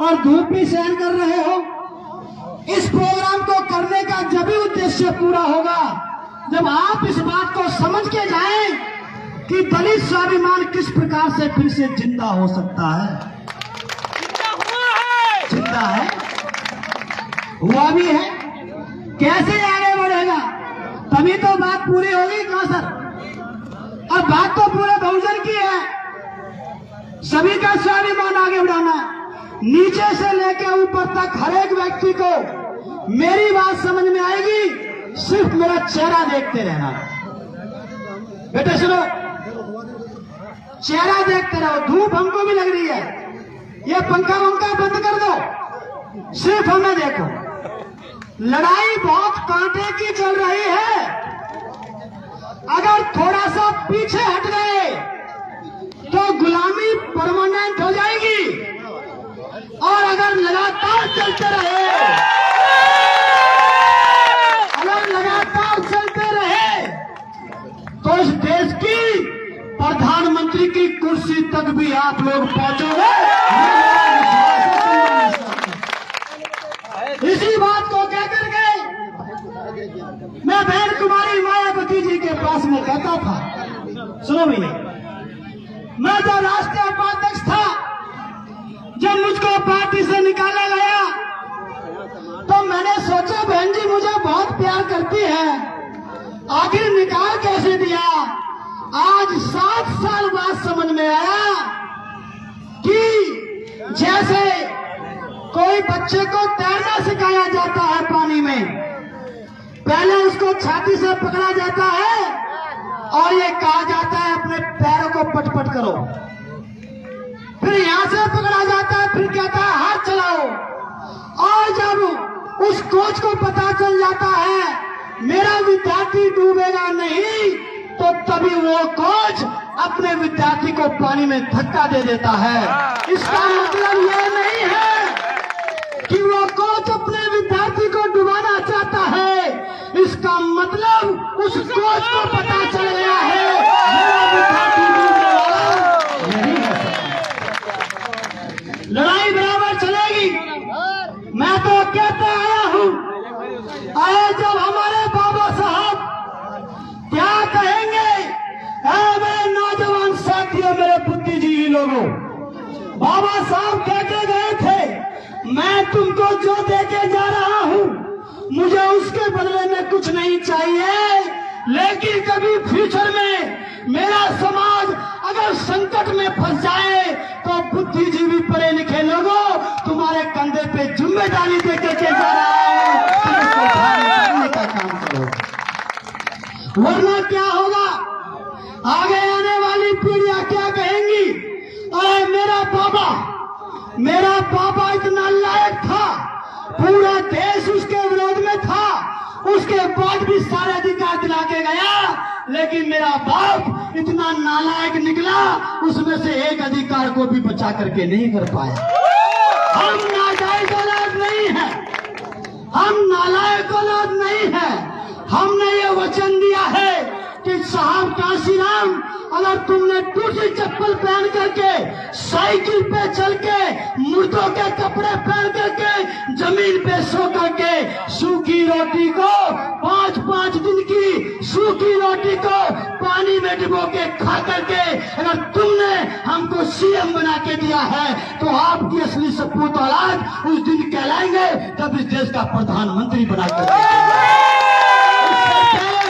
और धूप भी सहन कर रहे हो। इस प्रोग्राम को करने का जब भी उद्देश्य पूरा होगा जब आप इस बात को समझ के जाएं कि दलित स्वाभिमान किस प्रकार से फिर से जिंदा हो सकता है। जिंदा है, हुआ भी है, कैसे आगे बढ़ेगा, तभी तो बात पूरी होगी। कहां सर, अब बात तो पूरे बहुजन की है, सभी का स्वाभिमान आगे बढ़ाना, नीचे से लेकर ऊपर तक हर एक व्यक्ति को मेरी बात समझ में आएगी, सिर्फ मेरा चेहरा देखते रहना। बेटे सुनो, चेहरा देखते रहो। धूप हमको भी लग रही है, ये पंखा वंखा बंद कर दो, सिर्फ हमें देखो। लड़ाई बहुत कांटे की चल रही है, अगर थोड़ा सा पीछे हट गए तो गुलामी परमानेंट हो जाएगी, और अगर लगातार चलते रहे, तो इस देश की प्रधानमंत्री की कुर्सी तक भी आप लोग पहुंचोगे। इसी बात को कहकर के मैं बहन कुमारी मायावती जी के पास में कहता था, सुनो भैया, मैं जब राष्ट्रीय उपाध्यक्ष था, जब मुझको पार्टी से निकाला गया तो मैंने सोचा बहन जी मुझे बहुत प्यार करती है, आखिर निकाल कैसे दिया। आज 7 साल बाद समझ में आया कि जैसे कोई बच्चे को तैरना सिखाया जाता है पानी में, पहले उसको छाती से पकड़ा जाता है और ये कहा जाता है अपने पैरों को पटपट करो, फिर यहां से पकड़ा जाता है, फिर कहता है हाथ चलाओ, और जब उस कोच को पता चल जाता है मेरा विद्यार्थी डूबेगा नहीं, तो तभी वो कोच अपने विद्यार्थी को पानी में धक्का दे देता है। इसका मतलब यह नहीं है कि वो कोच अपने विद्यार्थी को डुबाना चाहता है, इसका मतलब उस कोच को पता चल गया है मेरा विद्यार्थी डूबने वाला नहीं है। लड़ाई बराबर चलेगी। मैं तो कहता आया हूं, आए जब हमारे बाबा साहब क्या कहेंगे, मेरे नौजवान साथियों, मेरे बुद्धिजीवी लोगों, बाबा साहब कहते गए थे मैं तुमको जो देके जा रहा हूं मुझे उसके बदले में कुछ नहीं चाहिए, लेकिन कभी फ्यूचर में मेरा समाज अगर संकट में फंस जाए तो बुद्धिजीवी पढ़े लिखे लोगों तुम्हारे कंधे पे जिम्मेदारी देके के जा रहा हूं, का काम करो, वरना क्या होगा, आगे आने वाली पीढ़ियां क्या कहेंगी, अरे मेरा बाबा इतना लायक था, पूरा देश उसके विरोध में था, उसके बाद भी सारे अधिकार दिला के गया, लेकिन मेरा बाप इतना नालायक निकला, उसमें से एक अधिकार को भी बचा करके नहीं कर पाया। हम नाजायज औलाद नहीं है, हम नालायक औलाद नहीं है। हमने ये वचन दिया है कि साहब काशीराम, अगर तुमने टूटी चप्पल पहन करके साइकिल पे चल के मुर्दों के कपड़े पहन करके जमीन पे सो करके सूखी रोटी को 5-5 दिन की सूखी रोटी को पानी में डुबो के खा करके अगर तुमने हमको सीएम बना के दिया है, तो आपकी असली सपूत औलाद उस दिन कहलाएंगे जब इस देश का प्रधानमंत्री बना कर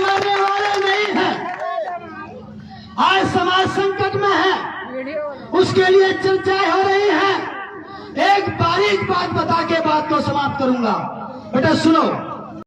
मरने वाले नहीं है। आज समाज संकट में है, उसके लिए चर्चाएं हो रही हैं। एक बारीक बात बता के बात को समाप्त करूंगा। बेटा सुनो,